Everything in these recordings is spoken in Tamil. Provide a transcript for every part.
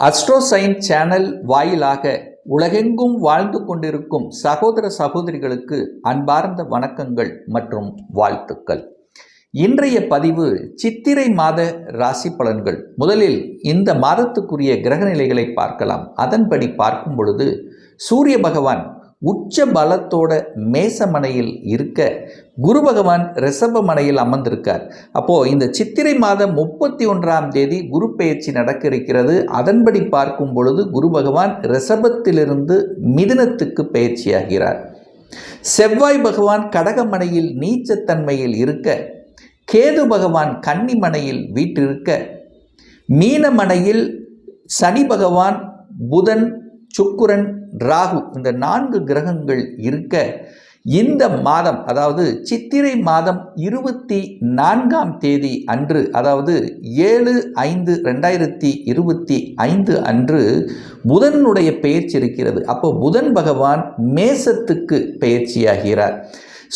அஸ்ட்ரோசைன் சேனல் வாயிலாக உலகெங்கும் வாழ்ந்து கொண்டிருக்கும் சகோதர சகோதரிகளுக்கு அன்பார்ந்த வணக்கங்கள் மற்றும் வாழ்த்துக்கள். இன்றைய பதிவு சித்திரை மாத ராசி பலன்கள். முதலில் இந்த மாதத்துக்குரிய கிரக நிலைகளை பார்க்கலாம். அதன்படி பார்க்கும் பொழுது சூரிய பகவான் உச்ச பலத்தோட மேசமனையில் இருக்க, குரு பகவான் ரிஷப மனையில் அமர்ந்திருக்கார். அப்போது இந்த சித்திரை மாதம் 31ஆம் தேதி குரு பெயர்ச்சி நடக்க இருக்கிறது. அதன்படி பார்க்கும் பொழுது குரு பகவான் ரிஷபத்திலிருந்து மிதுனத்துக்கு பெயர்ச்சியாகிறார். செவ்வாய் பகவான் கடகமனையில் நீச்சத்தன்மையில் இருக்க, கேது பகவான் கன்னிமனையில் வீற்றிருக்க, மீனமனையில் சனி பகவான், புதன், சுக்கிரன், ராகு இந்த 4 கிரகங்கள் இருக்க, இந்த மாதம் அதாவது சித்திரை மாதம் 24ஆம் தேதி அன்று, அதாவது 7/5/2025 அன்று புதனுடைய பெயர்ச்சி இருக்கிறது. அப்போ புதன் பகவான் மேசத்துக்கு பெயர்ச்சியாகிறார்.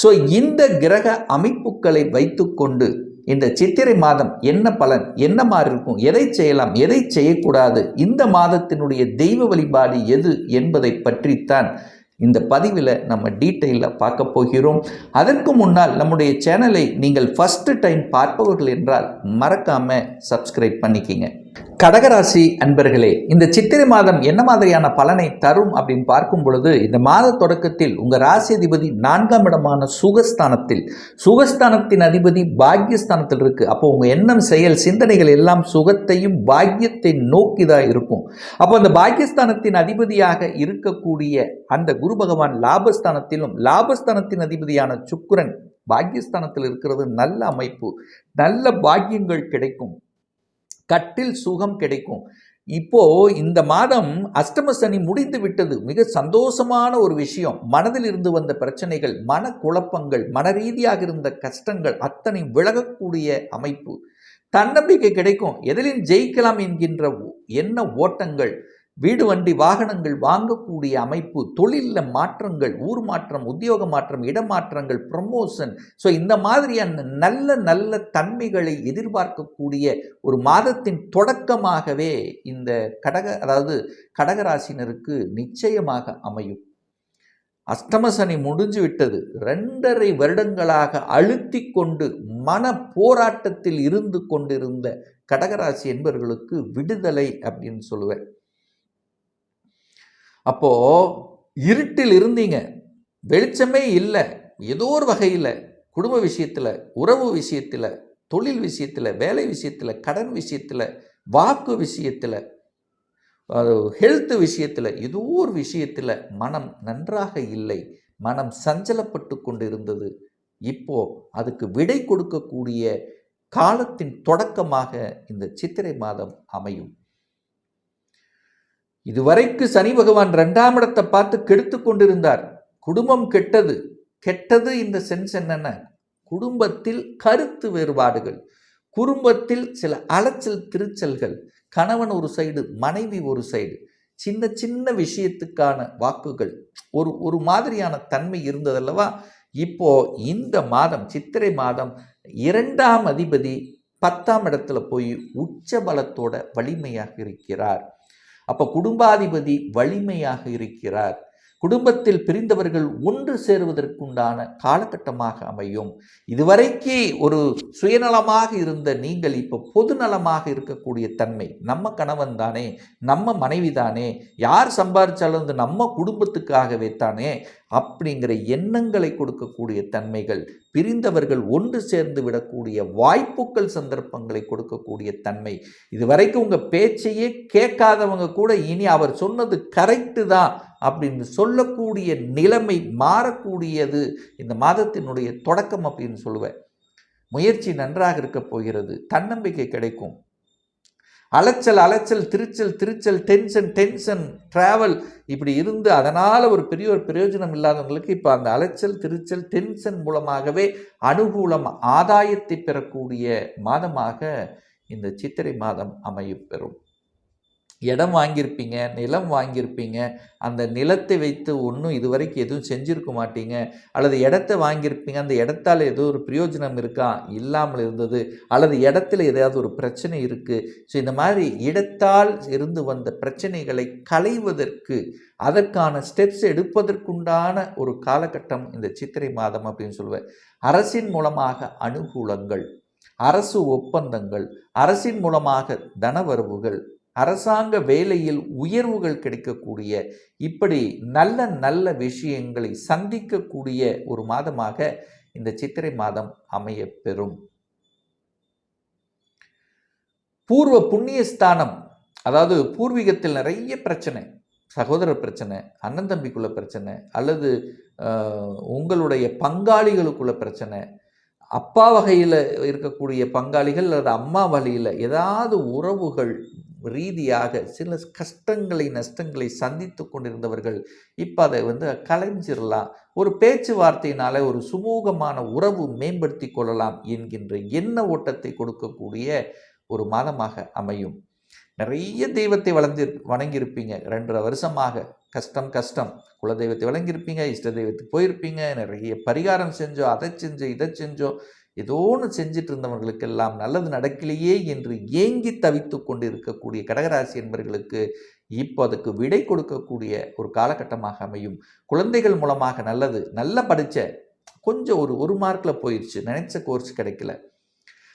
ஸோ இந்த கிரக அமைப்புகளை வைத்துக்கொண்டு இந்த சித்திரை மாதம் என்ன பலன், என்ன மாதிரி இருக்கும், எதை செய்யலாம், எதை செய்யக்கூடாது, இந்த மாதத்தினுடைய தெய்வ வழிபாடு எது என்பதை பற்றித்தான் இந்த பதிவில் நம்ம டீட்டெயிலாக பார்க்க போகிறோம். அதற்கு முன்னால் நம்முடைய சேனலை நீங்கள் ஃபஸ்ட்டு டைம் பார்ப்பவர்கள் என்றால் மறக்காமல் சப்ஸ்கிரைப் பண்ணிக்கிங்க. கடகராசி அன்பர்களே, இந்த சித்திரை மாதம் என்ன மாதிரியான பலனை தரும் அப்படின்னு பார்க்கும் பொழுது, இந்த மாத தொடக்கத்தில் உங்கள் ராசி அதிபதி 4ஆம் இடமான சுகஸ்தானத்தின் அதிபதி பாக்யஸ்தானத்தில் இருக்கு. அப்போ உங்கள் எண்ணம், செயல், சிந்தனைகள் எல்லாம் சுகத்தையும் பாக்கியத்தை நோக்கி தான் இருக்கும். அப்போ அந்த பாக்யஸ்தானத்தின் அதிபதியாக இருக்கக்கூடிய அந்த குரு பகவான் லாபஸ்தானத்திலும், லாபஸ்தானத்தின் அதிபதியான சுக்கிரன் பாக்யஸ்தானத்தில் இருக்கிறது. நல்ல அமைப்பு, நல்ல பாக்கியங்கள் கிடைக்கும், கட்டில் சுகம் கிடைக்கும். இப்போ இந்த மாதம் அஷ்டம சனி முடிந்து விட்டது. மிக சந்தோஷமான ஒரு விஷயம். மனதில் இருந்து வந்த பிரச்சனைகள், மன குழப்பங்கள், மன ரீதியாக இருந்த கஷ்டங்கள் அத்தனை விலகக்கூடிய அமைப்பு, தன்னம்பிக்கை கிடைக்கும், எதிலும் ஜெயிக்கலாம் என்கின்ற எண்ண ஓட்டங்கள், வீடு வண்டி வாகனங்கள் வாங்கக்கூடிய அமைப்பு, தொழிலில் மாற்றங்கள், ஊர் மாற்றம், உத்தியோக மாற்றம், இடமாற்றங்கள், ப்ரமோஷன். ஸோ இந்த மாதிரியான நல்ல நல்ல தன்மைகளை எதிர்பார்க்கக்கூடிய ஒரு மாதத்தின் தொடக்கமாகவே இந்த கடகராசினருக்கு நிச்சயமாக அமையும். அஷ்டம சனி முடிஞ்சு விட்டது. 2.5 வருடங்களாக அழுத்தி கொண்டு மன போராட்டத்தில் இருந்து கொண்டிருந்த கடகராசி என்பவர்களுக்கு விடுதலை அப்படின்னு சொல்லுவேன். அப்போ இருட்டில் இருந்தீங்க, வெளிச்சமே இல்லை, ஏதோ ஒரு வகையில் குடும்ப விஷயத்தில், உறவு விஷயத்தில், தொழில் விஷயத்தில், வேலை விஷயத்தில், கடன் விஷயத்தில், வாக்கு விஷயத்தில், ஹெல்த் விஷயத்தில், ஏதோ ஒரு விஷயத்தில் மனம் நன்றாக இல்லை, மனம் சஞ்சலப்பட்டு கொண்டு இருந்தது. இப்போ அதுக்கு விடை கொடுக்கக்கூடிய காலத்தின் தொடக்கமாக இந்த சித்திரை மாதம் அமையும். இதுவரைக்கு சனி பகவான் 2ஆம் இடத்தை பார்த்து கெடுத்து கொண்டிருந்தார். குடும்பம் கெட்டது இந்த சென்ஸ் என்னென்ன, குடும்பத்தில் கருத்து வேறுபாடுகள், குடும்பத்தில் சில அலைச்சல் திருச்சல்கள், கணவன் ஒரு சைடு, மனைவி ஒரு சைடு, சின்ன சின்ன விஷயத்துக்கான வாக்குகள், ஒரு மாதிரியான தன்மை இருந்ததல்லவா. இப்போ இந்த மாதம் சித்திரை மாதம் 2ஆம் அதிபதி 10ஆம் இடத்துல போய் உச்ச பலத்தோட வலிமையாக இருக்கிறார். அப்போ குடும்பாதிபதி வலிமையாக இருக்கிறார். குடும்பத்தில் பிரிந்தவர்கள் ஒன்று சேருவதற்குண்டான காலகட்டமாக அமையும். இதுவரைக்கு ஒரு சுயநலமாக இருந்த நீங்கள் இப்போ பொதுநலமாக இருக்கக்கூடிய தன்மை, நம்ம கணவன் தானே, நம்ம மனைவி தானே, யார் சம்பாதிச்சாலும் வந்து நம்ம குடும்பத்துக்காகவே தானே அப்படிங்கிற எண்ணங்களை கொடுக்கக்கூடிய தன்மைகள், பிரிந்தவர்கள் ஒன்று சேர்ந்து விடக்கூடிய வாய்ப்புகள், சந்தர்ப்பங்களை கொடுக்கக்கூடிய தன்மை, இதுவரைக்கும் உங்கள் பேச்சையே கேட்காதவங்க கூட இனி அவர் சொன்னது கரெக்டு தான் அப்படின்னு சொல்லக்கூடிய நிலைமை மாறக்கூடியது இந்த மாதத்தினுடைய தொடக்கம் அப்படின்னு சொல்லுவேன். முயற்சி நன்றாக இருக்க போகிறது, தன்னம்பிக்கை கிடைக்கும். அலைச்சல் திருச்சல் டென்ஷன் டிராவல் இப்படி இருந்து அதனால் ஒரு பிரயோஜனம் இல்லாதவங்களுக்கு இப்போ அந்த அலைச்சல் திருச்சல் டென்ஷன் மூலமாகவே அனுகூலம், ஆதாயத்தை பெறக்கூடிய மாதமாக இந்த சித்திரை மாதம் அமைய பெறும். இடம் வாங்கியிருப்பீங்க, நிலம் வாங்கியிருப்பீங்க. அந்த நிலத்தை வைத்து ஒன்றும் இதுவரைக்கும் எதுவும் செஞ்சிருக்க மாட்டீங்க. அல்லது இடத்த வாங்கியிருப்பீங்க, அந்த இடத்தால் ஏதோ ஒரு பிரயோஜனம் இருக்கா? இல்லாமல் இருந்தது. அல்லது இடத்துல ஏதாவது ஒரு பிரச்சனை இருக்குது. ஸோ இந்த மாதிரி இடத்தால் இருந்து வந்த பிரச்சனைகளை களைவதற்கு, அதற்கான ஸ்டெப்ஸ் எடுப்பதற்குண்டான ஒரு காலகட்டம் இந்த சித்திரை மாதம் அப்படின்னு சொல்லுவேன். அரசின் மூலமாக அனுகூலங்கள், அரசு ஒப்பந்தங்கள், அரசின் மூலமாக தனவரவுகள், அரசாங்க வேலையில் உயர்வுகள் கிடைக்கக்கூடிய, இப்படி நல்ல நல்ல விஷயங்களை சந்திக்கக்கூடிய ஒரு மாதமாக இந்த சித்திரை மாதம் அமைய பெறும். பூர்வ புண்ணிய ஸ்தானம், அதாவது பூர்வீகத்தில் நிறைய பிரச்சனை, சகோதர பிரச்சனை, அண்ணன் தம்பிக்குள்ள பிரச்சனை, அல்லது உங்களுடைய பங்காளிகளுக்குள்ள பிரச்சனை, அப்பா வகையில் இருக்கக்கூடிய பங்காளிகள் அல்லது அம்மா வகையில் ஏதாவது உறவுகள் ரீதியாக சில கஷ்டங்களை நஷ்டங்களை சந்தித்து கொண்டிருந்தவர்கள் இப்போ அதை கலைஞ்சிடலாம், ஒரு பேச்சுவார்த்தையினால ஒரு சுமூகமான உறவு மேம்படுத்தி கொள்ளலாம் என்கின்ற எண்ண ஓட்டத்தை கொடுக்கக்கூடிய ஒரு மாதமாக அமையும். நிறைய தெய்வத்தை வணங்கியிருப்பீங்க 2.5 வருஷமாக. கஷ்டம் குலதெய்வத்தை வழங்கியிருப்பீங்க, இஷ்ட தெய்வத்துக்கு போயிருப்பீங்க, நிறைய பரிகாரம் செஞ்சோம், அதை செஞ்சோம் இதை செஞ்சோம், ஏதோ ஒன்று செஞ்சிட்டு இருந்தவர்களுக்கெல்லாம் நல்லது நடக்கலையே என்று ஏங்கி தவித்து கொண்டு இருக்கக்கூடிய கடகராசி என்பவர்களுக்கு இப்போ அதுக்கு விடை கொடுக்கக்கூடிய ஒரு காலகட்டமாக அமையும். குழந்தைகள் மூலமாக நல்லா படித்த, கொஞ்சம் ஒரு மார்க்கில் போயிடுச்சு, நினைச்ச கோர்ஸ் கிடைக்கல,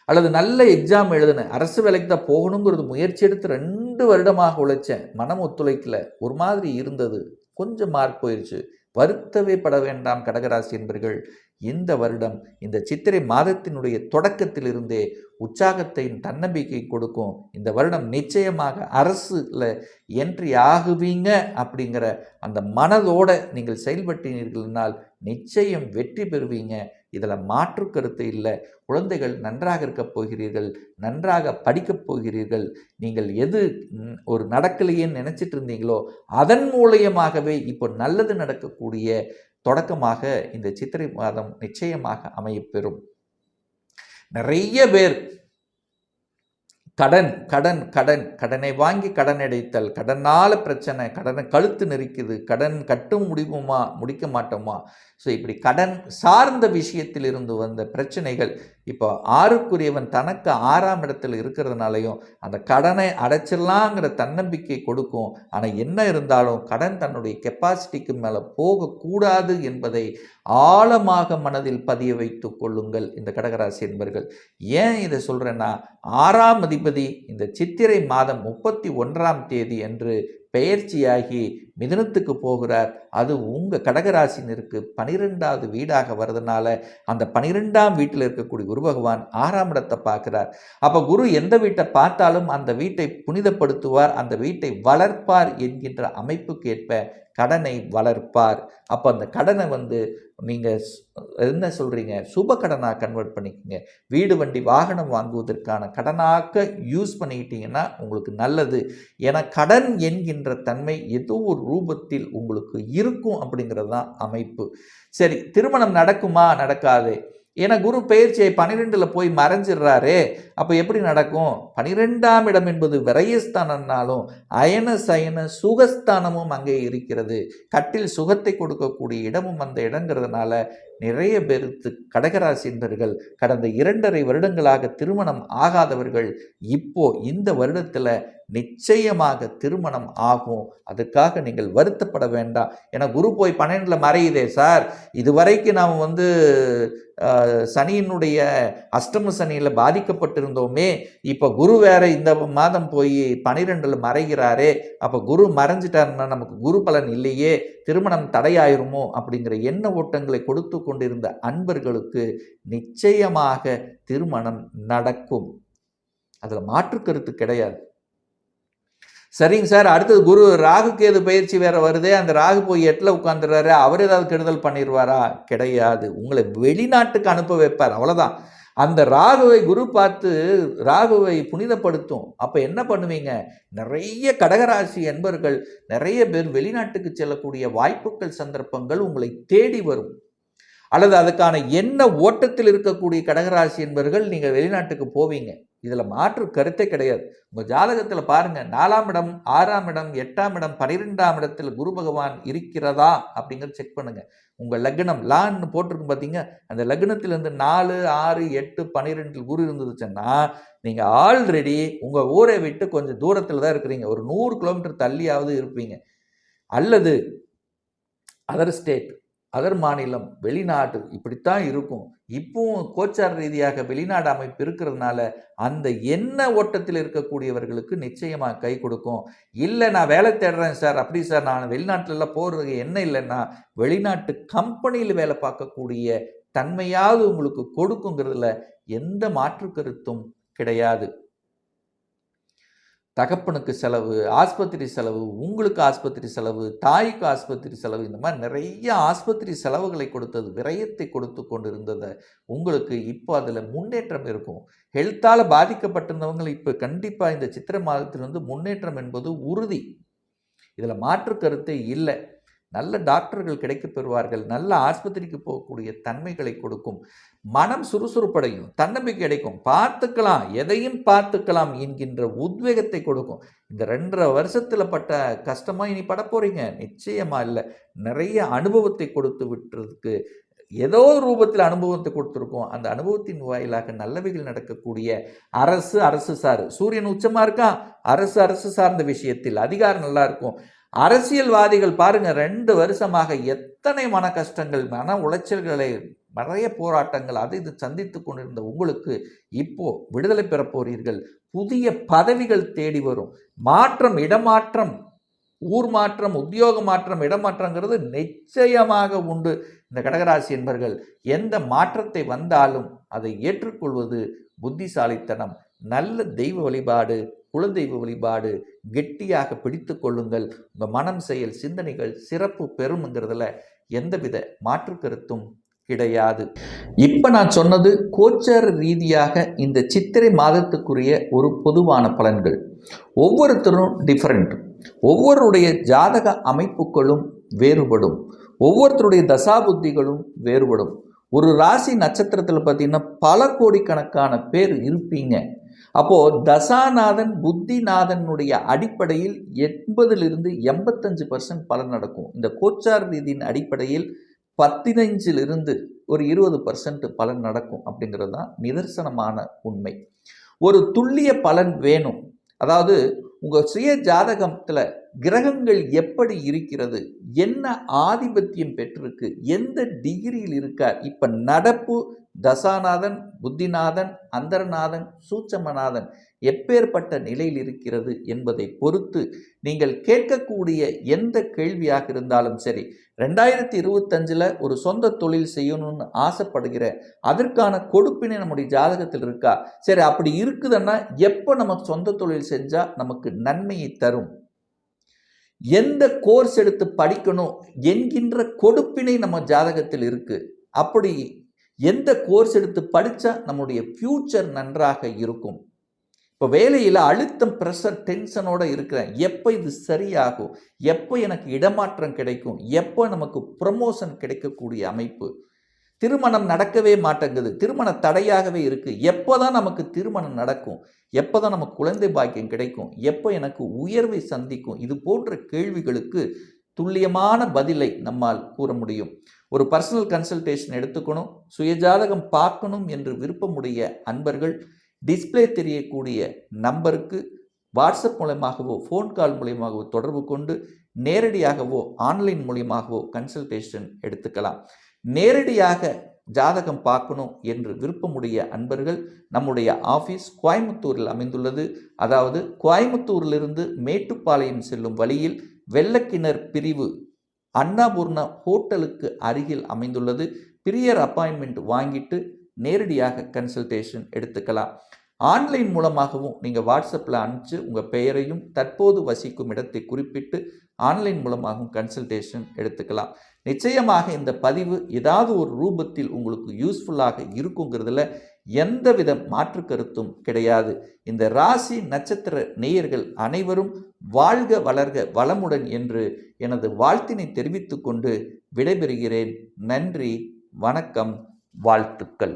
அல்லது நல்ல எக்ஸாம் எழுதினேன், அரசு வேலைக்கு தான் போகணுங்கிறது முயற்சி எடுத்து 2 வருடமாக உழைச்சேன், மனம் ஒத்துழைக்கல, ஒரு மாதிரி இருந்தது, கொஞ்சம் மார்க் போயிடுச்சு, வருத்தவே பட வேண்டாம் கடகராசி என்பர்கள். இந்த வருடம் இந்த சித்திரை மாதத்தினுடைய தொடக்கத்திலிருந்தே உற்சாகத்தையும் தன்னம்பிக்கை கொடுக்கும். இந்த வருடம் நிச்சயமாக அரசுல என்ட்ரி ஆகுவீங்க அப்படிங்கிற அந்த மனதோட நீங்கள் செயல்பட்டீர்கள்னால் நிச்சயம் வெற்றி பெறுவீங்க. இதில் மாற்று கருத்து இல்லை. குழந்தைகள் நன்றாக இருக்கப் போகிறீர்கள், நன்றாக படிக்கப் போகிறீர்கள். நீங்கள் எது ஒரு நடக்கலையேன்னு நினச்சிட்டு இருந்தீங்களோ அதன் மூலியமாகவே இப்போ நல்லது நடக்கக்கூடிய தொடக்கமாக இந்த சித்திரை மாதம் நிச்சயமாக அமையப்பெறும். நிறைய பேர் கடனை வாங்கி கடன் அடைத்தல், கடனால் பிரச்சனை, கடனை கழுத்து நெரிக்குது, கடன் கட்டும் முடிக்க மாட்டோமா, ஸோ இப்படி கடன் சார்ந்த விஷயத்தில் இருந்து வந்த பிரச்சனைகள் இப்போ 6க்குரியவன் தனக்கு 6ஆம் இடத்தில் இருக்கிறதுனாலையும் அந்த கடனை அடைச்சிடலாங்கிற தன்னம்பிக்கை கொடுக்கும். ஆனால் என்ன இருந்தாலும் கடன் தன்னுடைய கெப்பாசிட்டிக்கு மேலே போகக்கூடாது என்பதை ஆழமாக மனதில் பதிய வைத்து கொள்ளுங்கள் இந்த கடகராசி என்பர்கள். ஏன் இதை சொல்கிறேன்னா, 6ஆம் அதிபதி இந்த சித்திரை மாதம் 31ஆம் தேதி அன்று பெயர்ச்சியாகி மிதுனத்துக்கு போகிறார். அது உங்கள் கடகராசினருக்கு 12வது வீடாக வர்றதுனால அந்த 12ஆம் வீட்டில் இருக்கக்கூடிய குரு பகவான் 6ஆம் இடத்தை பார்க்கிறார். அப்போ குரு எந்த வீட்டை பார்த்தாலும் அந்த வீட்டை புனிதப்படுத்துவார், அந்த வீட்டை வளர்ப்பார் என்கின்ற அமைப்புக்கு ஏற்ப கடனை வளர்ப்பார். அப்போ அந்த கடனை நீங்கள் என்ன சொல்கிறீங்க, சுப கடனாக கன்வெர்ட் பண்ணிக்கோங்க. வீடு வண்டி வாகனம் வாங்குவதற்கான கடனாக யூஸ் பண்ணிக்கிட்டீங்கன்னா உங்களுக்கு நல்லது. ஏன்னா கடன் என்கின்ற தன்மை ஏதோ ஒரு ரூபத்தில் உங்களுக்கு இருக்கும் அப்படிங்கிறது தான் அமைப்பு. சரி, திருமணம் நடக்குமா நடக்காது? ஏன்னா குரு பெயர்ச்சியை 12ல் போய் மறைஞ்சிடுறாரே, அப்போ எப்படி நடக்கும்? 12ஆம் இடம் என்பது விரயஸ்தானம்னாலும் அயன சயன சுகஸ்தானமும் அங்கே இருக்கிறது. கட்டில் சுகத்தை கொடுக்கக்கூடிய இடமும் அந்த இடங்கிறதுனால நிறைய பேருக்கு கடகராசி என்பவர்கள் கடந்த 2.5 வருடங்களாக திருமணம் ஆகாதவர்கள் இப்போ இந்த வருடத்தில் நிச்சயமாக திருமணம் ஆகும். அதுக்காக நீங்கள் வருத்தப்பட வேண்டாம். ஏன்னா குரு போய் 12ல் மறையுதே சார், இதுவரைக்கும் நாம் சனியினுடைய அஷ்டம சனியில் பாதிக்கப்பட்டிருந்தோமே, இப்போ குரு வேற இந்த மாதம் போய் 12ல் மறைகிறாரே, அப்போ குரு மறைஞ்சிட்டாருன்னா நமக்கு குரு பலன் இல்லையே, திருமணம் தடையாயிருமோ அப்படிங்கிற எண்ண ஓட்டங்களை கொடுத்து கொண்டிருந்த அன்பர்களுக்கு நிச்சயமாக திருமணம் நடக்கும். அதில் மாற்று கருத்து கிடையாது. சரிங்க சார், அடுத்தது குரு ராகு கேது பயிற்சி வேற வருதே, அந்த ராகு போய் 8ல் உட்காந்துடுறாரு, அவர் ஏதாவது கெடுதல் பண்ணிடுவாரா? கிடையாது. உங்களை வெளிநாட்டுக்கு அனுப்ப வைப்பார், அவ்வளோதான். அந்த ராகுவை குரு பார்த்து ராகுவை புனிதப்படுத்தும். அப்போ என்ன பண்ணுவீங்க? நிறைய கடகராசி என்பர்கள் நிறைய பேர் வெளிநாட்டுக்கு செல்லக்கூடிய வாய்ப்புகள் சந்தர்ப்பங்கள் உங்களை தேடி வரும். அல்லது அதுக்கான என்ன ஓட்டத்தில் இருக்கக்கூடிய கடகராசி என்பர்கள் நீங்கள் வெளிநாட்டுக்கு போவீங்க. இதில் மாற்று கருத்தே கிடையாது. உங்கள் ஜாதகத்தில் பாருங்கள், 4ஆம் இடம், 6ஆம் இடம், 8ஆம் இடம், 12ஆம் இடத்தில் குரு பகவான் இருக்கிறதா அப்படிங்கிறத செக் பண்ணுங்கள். உங்கள் லக்னம் லான்னு போட்டிருக்கும் பார்த்தீங்க, அந்த லக்னத்திலிருந்து 4, 6, 8, 12 குரு இருந்துச்சுன்னா நீங்கள் ஆல்ரெடி உங்கள் ஊரை விட்டு கொஞ்சம் தூரத்தில் தான் இருக்கிறீங்க. ஒரு 100 கிலோமீட்டர் தள்ளியாவது இருப்பீங்க. அல்லது அதர் ஸ்டேட், அதர் மாநிலம், வெளிநாடு, இப்படித்தான் இருக்கும். இப்பவும் கோச்சார ரீதியாக வெளிநாடு அமைப்பு இருக்கிறதுனால அந்த எண்ண ஓட்டத்தில் இருக்கக்கூடியவர்களுக்கு நிச்சயமாக கை கொடுக்கும். இல்லை நான் வேலை தேடுறேன் சார், அப்படி சார் நான் வெளிநாட்டிலலாம் போகிறது என்ன இல்லைன்னா வெளிநாட்டு கம்பெனியில் வேலை பார்க்கக்கூடிய தன்மையாவது உங்களுக்கு கொடுக்குங்கிறதுல எந்த மாற்று கருத்தும் கிடையாது. தகப்பனுக்கு செலவு, ஆஸ்பத்திரி செலவு, உங்களுக்கு ஆஸ்பத்திரி செலவு, தாய்க்கு ஆஸ்பத்திரி செலவு, இந்த மாதிரி நிறைய ஆஸ்பத்திரி செலவுகளை கொடுத்தது, விரயத்தை கொடுத்து கொண்டு இருந்ததை உங்களுக்கு இப்போ அதில் முன்னேற்றம் இருக்கும். ஹெல்த்தால் பாதிக்கப்பட்டிருந்தவங்க இப்போ கண்டிப்பாக இந்த சித்திரை மாதத்திலிருந்து முன்னேற்றம் என்பது உறுதி. இதில் மாற்று கருத்தே இல்லை. நல்ல டாக்டர்கள் கிடைக்க பெறுவார்கள். நல்ல ஆஸ்பத்திரிக்கு போகக்கூடிய தன்மைகளை கொடுக்கும். மனம் சுறுசுறுப்படையும், தன்னம்பிக்கை கிடைக்கும். பார்த்துக்கலாம், எதையும் பார்த்துக்கலாம் என்கின்ற உத்வேகத்தை கொடுக்கும். இந்த 2.5 வருஷத்தில் பட்ட கஷ்டமாக இனி பட போகிறீங்க நிச்சயமா இல்லை. நிறைய அனுபவத்தை கொடுத்து விட்டுறதுக்கு ஏதோ ரூபத்தில் அனுபவத்தை கொடுத்துருக்கோம். அந்த அனுபவத்தின் வாயிலாக நல்லவைகள் நடக்கக்கூடிய அரசு சார் சூரியன் உச்சமாக இருக்கான். அரசு சார்ந்த விஷயத்தில் அதிகாரம் நல்லா இருக்கும். அரசியல்வாதிகள் பாருங்க, 2 வருஷமாக எத்தனை மன கஷ்டங்கள், மன உளைச்சல்களை, நிறைய போராட்டங்கள் அது இது சந்தித்து கொண்டிருந்த உங்களுக்கு இப்போ விடுதலை பெற போறீர்கள். புதிய பதவிகள் தேடி வரும். மாற்றம், இடமாற்றம், ஊர் மாற்றம், உத்தியோக மாற்றம், இடமாற்றங்கிறது நிச்சயமாக உண்டு. இந்த கடகராசி என்பர்கள் எந்த மாற்றத்தை வந்தாலும் அதை ஏற்றுக்கொள்வது புத்திசாலித்தனம். நல்ல தெய்வ வழிபாடு, குலதெய்வ வழிபாடு கெட்டியாக பிடித்து கொள்ளுங்கள். உங்கள் மனம், செயல், சிந்தனைகள் சிறப்பு பெறும்ங்கிறதுல எந்தவித மாற்று கருத்தும் கிடையாது. இப்போ நான் சொன்னது கோச்சார ரீதியாக இந்த சித்திரை மாதத்துக்குரிய ஒரு பொதுவான பலன்கள். ஒவ்வொருத்தரும் டிஃப்ரெண்ட். ஒவ்வொருடைய ஜாதக அமைப்புகளும் வேறுபடும். ஒவ்வொருத்தருடைய தசாபுத்திகளும் வேறுபடும். ஒரு ராசி நட்சத்திரத்தில் பார்த்தீங்கன்னா பல கோடிக்கணக்கான பேர் இருப்பீங்க. அப்போது தசாநாதன் புத்திநாதனுடைய அடிப்படையில் 80லிருந்து 85% பலன் நடக்கும். இந்த கோச்சார ரீதியின் அடிப்படையில் 15லிருந்து ஒரு 20% பலன் நடக்கும். அப்படிங்கிறது தான் நிதர்சனமான உண்மை. ஒரு துல்லிய பலன் வேணும். அதாவது உங்கள் சுய ஜாதகத்தில் கிரகங்கள் எப்படி இருக்கிறது, என்ன ஆதிபத்தியம் பெற்றிருக்கு, எந்த டிகிரியில் இருக்கார், இப்போ நடப்பு தசாநாதன், புத்திநாதன், அந்தரநாதன், சூட்சமநாதன் எப்பேற்பட்ட நிலையில் இருக்கிறது என்பதை பொறுத்து நீங்கள் கேட்கக்கூடிய எந்த கேள்வியாக இருந்தாலும் சரி, 2025 ஒரு சொந்த தொழில் செய்யணும்னு ஆசைப்படுகிறேன், அதற்கான கொடுப்பினை நம்முடைய ஜாதகத்தில் இருக்கா, சரி அப்படி இருக்குதுன்னா எப்போ நம்ம சொந்த தொழில் செஞ்சால் நமக்கு நன்மையை தரும், எந்த கோர்ஸ் எடுத்து படிக்கணும் என்கின்ற கொடுப்பினை நம்ம ஜாதகத்தில் இருக்கு, அப்படி எந்த கோர்ஸ் எடுத்து படித்தா நம்முடைய ஃபியூச்சர் நன்றாக இருக்கும். இப்போ வேலையில் அழுத்தம், ப்ரெஷர், டென்ஷனோடு இருக்கிறேன், எப்போ இது சரியாகும், எப்போ எனக்கு இடமாற்றம் கிடைக்கும், எப்போ நமக்கு ப்ரமோஷன் கிடைக்கக்கூடிய அமைப்பு, திருமணம் நடக்கவே மாட்டேங்குது, திருமண தடையாகவே இருக்குது, எப்போ தான் நமக்கு திருமணம் நடக்கும், எப்போ தான் நமக்கு குழந்தை பாக்கியம் கிடைக்கும், எப்போ எனக்கு உயர்வை சந்திக்கும், இது போன்ற கேள்விகளுக்கு துல்லியமான பதிலை நம்மால் கூற முடியும். ஒரு பர்சனல் கன்சல்டேஷன் எடுத்துக்கணும், சுயஜாதகம் பார்க்கணும் என்று விருப்பமுடைய அன்பர்கள் டிஸ்பிளே தெரியக்கூடிய நம்பருக்கு வாட்ஸ்அப் மூலமாகவோ ஃபோன் கால் மூலமாகவோ தொடர்பு கொண்டு நேரடியாகவோ ஆன்லைன் மூலமாகவோ கன்சல்டேஷன் எடுத்துக்கலாம். நேரடியாக ஜாதகம் பார்க்கணும் என்று விருப்பமுடைய அன்பர்கள் நம்முடைய ஆஃபீஸ் கோயம்புத்தூரில் அமைந்துள்ளது. அதாவது கோயம்புத்தூரிலிருந்து மேட்டுப்பாளையம் செல்லும் வழியில் வெள்ளக்கிணர் பிரிவு அன்னபூர்ணா ஹோட்டலுக்கு அருகில் அமைந்துள்ளது. பிரியர் அப்பாயின்மெண்ட் வாங்கிட்டு நேரடியாக கன்சல்டேஷன் எடுத்துக்கலாம். ஆன்லைன் மூலமாகவும் நீங்கள் வாட்ஸ்அப்பில் அனுப்பிச்சு உங்கள் பெயரையும் தற்போது வசிக்கும் இடத்தை குறிப்பிட்டு ஆன்லைன் மூலமாகவும் கன்சல்டேஷன் எடுத்துக்கலாம். நிச்சயமாக இந்த பதிவு ஏதாவது ஒரு ரூபத்தில் உங்களுக்கு யூஸ்ஃபுல்லாக இருக்குங்கிறதுல எந்தவித மாற்று கருத்தும் கிடையாது. இந்த ராசி நட்சத்திர நேயர்கள் அனைவரும் வாழ்க வளர்க வளமுடன் என்று எனது வாழ்த்தினை தெரிவித்து கொண்டு விடைபெறுகிறேன். நன்றி, வணக்கம், வாழ்த்துக்கள்.